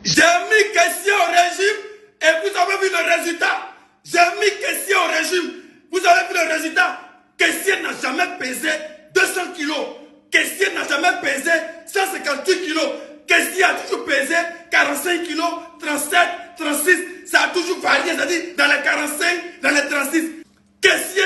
J'ai mis question au régime et vous avez vu le résultat. J'ai mis question au régime. Vous avez vu le résultat. Question n'a jamais pesé 200 kilos. Question n'a jamais pesé 158 kilos. Question a toujours pesé 45 kilos, 37, 36. Ça a toujours varié, c'est-à-dire dans les 45, dans les 36. Question,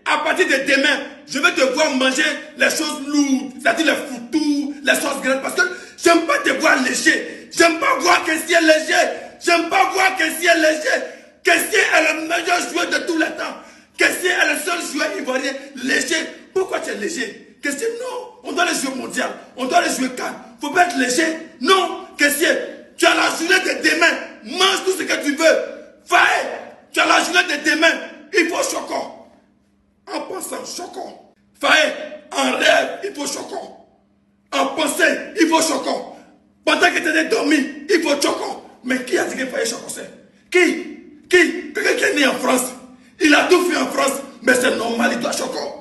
à partir de demain, je vais te voir manger les choses lourdes, c'est-à-dire les foutous, les choses grandes, parce que j'aime pas te voir léger. J'aime pas voir Question léger. J'aime pas voir Question léger. Question est le meilleur joueur de tous les temps. Question est le seul joueur ivoirien léger. Pourquoi tu es léger? Question, non. On doit les jouer mondial. On doit les jouer calme. Faut pas être léger. Non. Question, tu as la journée de demain. Mange tout ce que tu veux. Faye, tu as la journée de demain. Il faut chocolat. En pensant chocolat. Faye, en rêve, il faut chocolat. En pensée, il faut chocolat. Pendant que tu étais dormi, il faut chocolat. Mais qui a dit qu'il fallait chocolat? Qui? Quelqu'un qui est né en France. Il a tout fait en France. Mais c'est normal, il doit chocolat.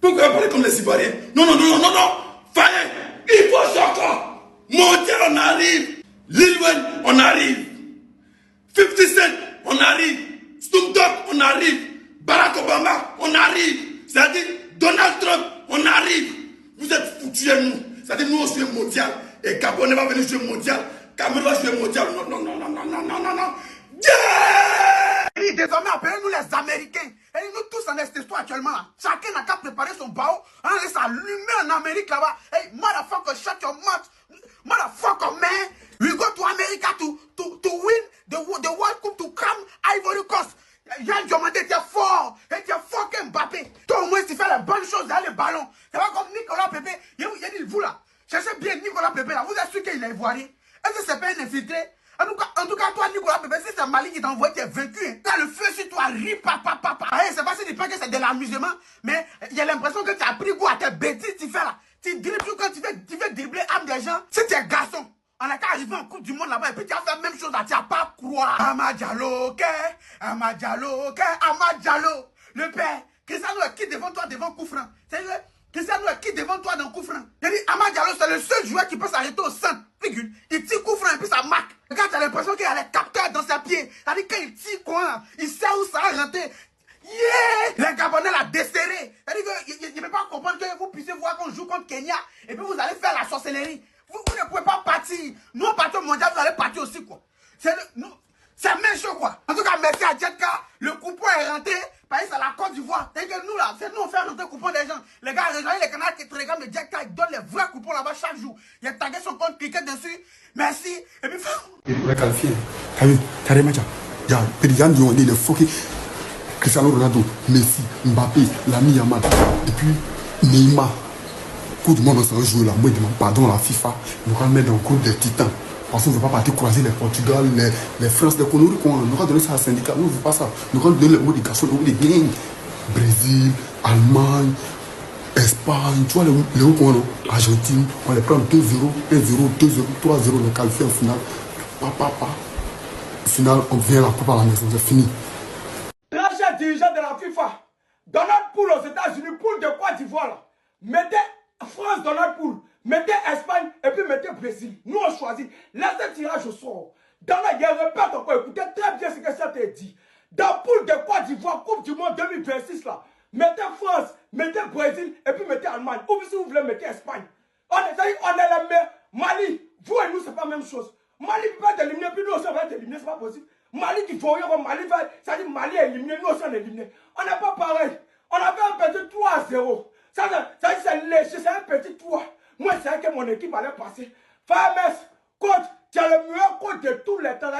Pourquoi parler comme les Ivoiriens? Non. Faye, il faut chocolat. Mondial, on arrive. Lil Wayne, on arrive. 50 Cent, on arrive. Snoop Dogg, on arrive. Barack Obama, on arrive. C'est-à-dire Donald Trump, on arrive. Vous êtes foutus de nous. C'est-à-dire nous, on joue mondial. Et Gabon ne va venir jouer mondial. Cameroun va jouer mondial. Non. Et désormais, appelez-nous les Américains. Et nous tous en histoire actuellement là. Chacun n'a qu'à préparer son bao. On laisse allumer en Amérique là-bas. Hey, motherfucker, shut your mouth. Motherfucker, man. We go to America to win the World Cup to come Ivory Coast. Yann Diomandé, t'es fort. Et t'es fucking Mbappé. Toi au moins, tu fais les bonnes choses dans les ballons. C'est pas comme Nicolas Pépé. Il dit, vous là. Cherchez bien Nicolas Pépé là. Vous êtes sûr qu'il est ivoirien? Est-ce que c'est pas un infiltré? En tout cas, toi, Nicolas Pépé, si c'est Mali qui t'a envoyé, t'es vaincu. Hein. T'as le feu sur toi, papa. C'est pas si tu penses que c'est de l'amusement, mais il y a l'impression que tu as pris goût à tes bêtises, tu fais là. Tu dribbles quand tu veux dribbler âme des gens. Si tu es garçon, on a qu'à arriver en Coupe du Monde là-bas et puis tu vas faire la même chose là, tu vas pas croire. Amadjalo, le père. Cristiano est qui devant toi devant coup franc? C'est-à-dire, Cristiano est qui devant toi dans coup franc? Amadjalo, c'est le seul joueur qui peut s'arrêter au centre. Figure, il tire coup franc et puis ça marque. Quand tu as l'impression qu'il y a les capteurs dans ses pieds, c'est-à-dire quand il tire quoi, il sait où ça va rentrer. Yeah! Les Gabonais l'ont desserré. C'est-à-dire qu'il ne peut pas comprendre que vous puissiez voir qu'on joue contre Kenya et puis vous allez faire la sorcellerie. Vous ne pouvez pas partir. Nous, on part au mondial, vous allez partir aussi, quoi. C'est même chaud, quoi. En tout cas, merci à Djetka. Le coupon est rentré. Parce que c'est la Côte d'Ivoire. C'est-à-dire que nous, là, c'est nous, on fait rentrer le coupon des gens. Les gars, regardez les canaux qui te regardent de Djetka. Ils donnent les vrais coupons là-bas chaque jour. Il a tagué son compte, cliquez dessus. Merci. Et puis, on est qualifié. T'as vu, carrément, il y a Pédigan Diomandé, il est foqué. Cristiano Ronaldo, Messi, Mbappé, Lamine Yamal. Et puis, Neymar. Coup du monde, on s'en joue là. Moi, je demande pardon à la FIFA. Nous allons mettre dans le groupe des titans. Parce qu'on ne veut pas partir croiser les Portugal, les France, les conneries. Nous allons donner ça à syndicat. Nous ne voulons pas ça. Nous allons donner le mot des garçons, le mot des gangs. Brésil, Allemagne, Espagne, tu vois les hauts coins, Argentine. On les prend 2-0, 1-0, 2-0, 3-0, les qualifiés en finale. Au final, on vient la coupe à la maison. C'est fini. L'achat dirigeant de la FIFA, Donald Poul aux États-Unis, Poul de Côte d'Ivoire là. Mettez France dans notre poule, mettez Espagne et puis mettez Brésil. Nous on choisit. Laissez tirage au sort. Dans la guerre, répète encore, écoutez très bien ce que ça t'a dit. Dans poule de Côte d'Ivoire, Coupe du Monde 2026 là, mettez France, mettez Brésil et puis mettez Allemagne. Ou si vous voulez, mettez Espagne. On est les meilleurs. Mali, vous et nous, c'est pas la même chose. Mali peut pas t'éliminer, puis nous aussi on va t'éliminer, c'est pas possible. Mali qui faut rien, Mali va, ça dit Mali est éliminé, nous aussi on est éliminé. On n'est pas pareil. On a fait un petit 3-0. Ça c'est léger, c'est un petit 3. Moi, c'est que mon équipe allait passer. Fayemes, coach, tu es le meilleur coach de tous les temps.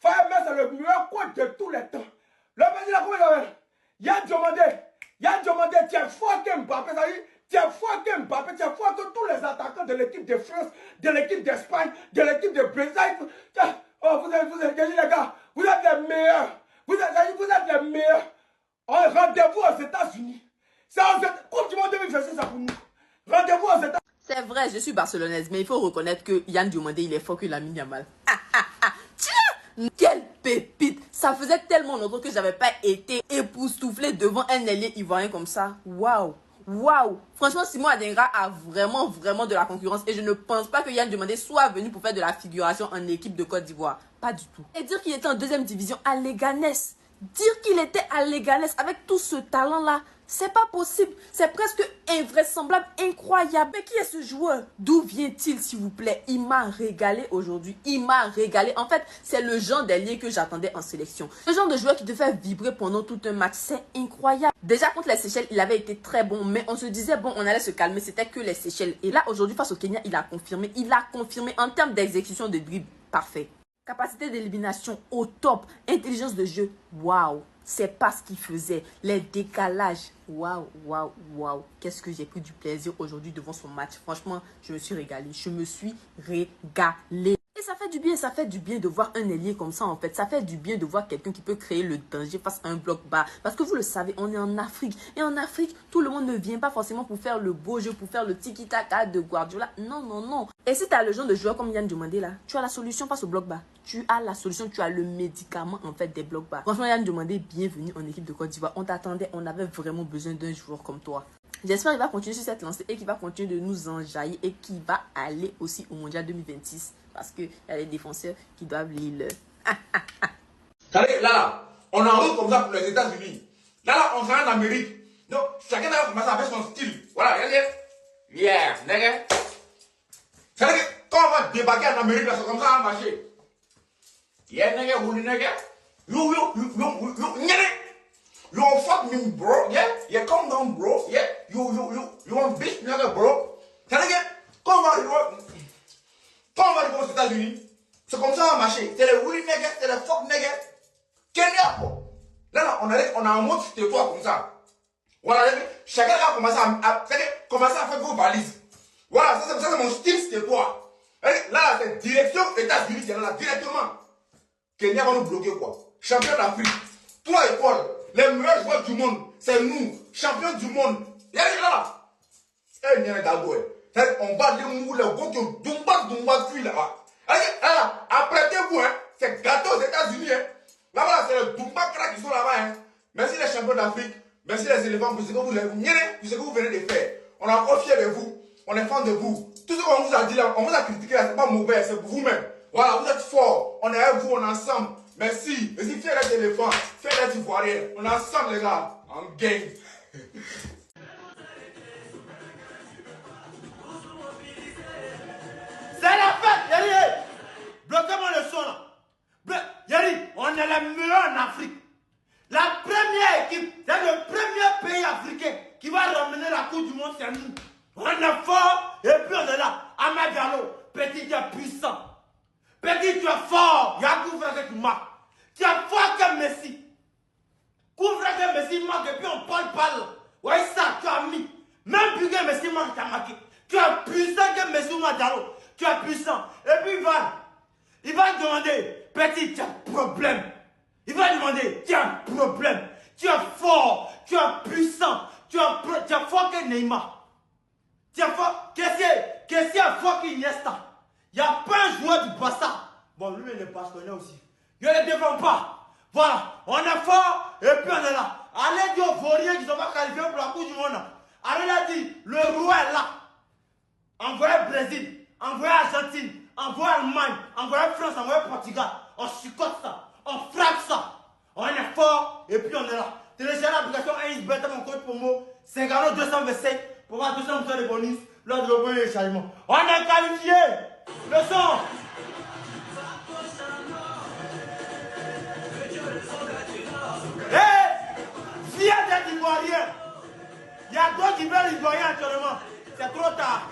Fayemes, c'est le meilleur coach de tous les temps. Le président, comment il s'appelle? Yann Diomandé, tu es fucking Mbappé. Tu es fucking Mbappé, tu es fucking tous les attaquants de l'équipe de France, de l'équipe d'Espagne, de l'équipe de Brésil. Oh, vous êtes, les gars, vous êtes les meilleurs. Vous êtes les meilleurs. Rendez-vous aux États-Unis. C'est Coupe du Monde 2026, ça pour nous. Rendez-vous aux États-Unis. C'est vrai, je suis barcelonaise, mais il faut reconnaître que Yann Diomandé, il est fort que Lamine Yamal. Tiens, quelle pépite! Ça faisait tellement longtemps que j'avais pas été époustouflée devant un ailier ivoirien comme ça. Waouh! Waouh! Franchement, Simon Adingra a vraiment de la concurrence. Et je ne pense pas que Yann Diomandé soit venu pour faire de la figuration en équipe de Côte d'Ivoire. Pas du tout. Et dire qu'il était en deuxième division à Leganés. Dire qu'il était à Leganés avec tout ce talent-là, c'est pas possible. C'est presque invraisemblable, incroyable. Mais qui est ce joueur? D'où vient-il, s'il vous plaît? Il m'a régalé aujourd'hui. Il m'a régalé. En fait, c'est le genre d'ailier que j'attendais en sélection. Le genre de joueur qui te fait vibrer pendant tout un match. C'est incroyable. Déjà, contre les Seychelles, il avait été très bon. Mais on se disait, bon, on allait se calmer. C'était que les Seychelles. Et là, aujourd'hui, face au Kenya, il a confirmé. Il a confirmé en termes d'exécution de dribble. Parfait. Capacité d'élimination au top. Intelligence de jeu. Waouh. C'est pas ce qu'il faisait. Les décalages. Waouh. Qu'est-ce que j'ai pris du plaisir aujourd'hui devant son match. Franchement, je me suis régalé. Je me suis régalé. Et ça fait du bien de voir un ailier comme ça en fait. Ça fait du bien de voir quelqu'un qui peut créer le danger face à un bloc bas. Parce que vous le savez, on est en Afrique. Et en Afrique, tout le monde ne vient pas forcément pour faire le beau jeu, pour faire le tiki-taka de Guardiola. Non. Et si tu as le genre de joueur comme Yann Diomandé là, tu as la solution face au bloc bas. Tu as la solution, tu as le médicament en fait des blocs bas. Franchement, Yann Diomandé, bienvenue en équipe de Côte d'Ivoire. On t'attendait, on avait vraiment besoin d'un joueur comme toi. J'espère qu'il va continuer sur cette lancée et qu'il va continuer de nous enjailler et qu'il va aller aussi au Mondial 2026. Parce qu'il y a des défenseurs qui doivent lire. Là, on est en route comme ça pour les États-Unis. Là, on sera en Amérique. Donc, chacun va commencer à faire son style. Voilà, regardez. Yeah, nigga. C'est-à-dire que quand on va débarquer en Amérique, là, c'est comme ça, on va marcher. Yeah, nigga, who nigga? You, fuck me, bro. Yeah, calm down, bro. Yeah, you want bitch, nigga, bro. C'est-à-dire que quand on va arriver aux États-Unis, c'est comme ça on va marcher. C'est les oui nigga, c'est les fuck nigga. Kenya, bro. Là, on a un mode tais-toi comme ça. Voilà, chacun va commencer à faire vos valises. Voilà, ça c'est mon style, tais-toi. Là, c'est direction États-Unis, c'est là, directement. Kenya va nous bloquer quoi? Champion d'Afrique. Toi et Paul, les meilleurs joueurs du monde, c'est nous, champions du monde. Y'a là. Eh, Nyana Dago, on va les mouler, Dumba, cuit là-bas. Apprêtez-vous, hein. C'est gâteau aux États-Unis, hein. Là-bas, c'est les Dumba crack qui sont là-bas, hein. Merci les champions d'Afrique, merci les éléphants pour ce que vous venez de faire. On est encore fiers de vous, on est fans de vous. Tout ce qu'on vous a dit là, on vous a critiqué là, c'est pas mauvais, c'est pour vous-même. Voilà, vous êtes forts, on est avec vous, on est ensemble. Merci, fiers des éléphants, fiers des Ivoiriens, on est ensemble les gars, en gang. C'est la fête, Yari. Bloquez-moi le son là. Yari, on est les meilleurs en Afrique. La première équipe, c'est le premier pays africain qui va ramener la Coupe du Monde, c'est nous. On est fort et puis on est là. Ahmed Diallo, petit, tu es puissant. Petit, tu es fort. Yakou frère que tu marques. Tu es fort comme Messi. Couvre que Messi marque et puis on parle. Ouais, ça, tu as mis. Même plus que Messi marque, tu as marqué. Tu es puissant que Messi Diallo. Tu es puissant. Et puis il va demander, petit, tu as un problème. Il va demander, tu as un problème. Tu es fort, tu es puissant, tu es fort que Neymar. Tu es fort, qu'est-ce qu'il y a fort qu'Iniesta? Il n'y a pas un joueur du Barça. Bon, lui, il est passionné aussi. Il ne le défend pas. Voilà, on est fort et puis on est là. Allez dire aux Vauriens qui ne sont pas qualifiés pour la Coupe du Monde. Allez leur dire, le roi est là. Envoyez Brésil. Envoyez Argentine, envoyez Allemagne, envoyez France, envoyez Portugal. On chicote ça, on frappe ça. On est fort et puis on est là. Téléchargez l'application AISBET, mon code promo, c'est Gano 227 pour avoir 200% de bonus lors de le premier téléchargement. On est qualifié. Le son. Hé, viens d'être Ivoirien. Il y a d'autres qui veulent l'Ivoirien actuellement. C'est trop tard.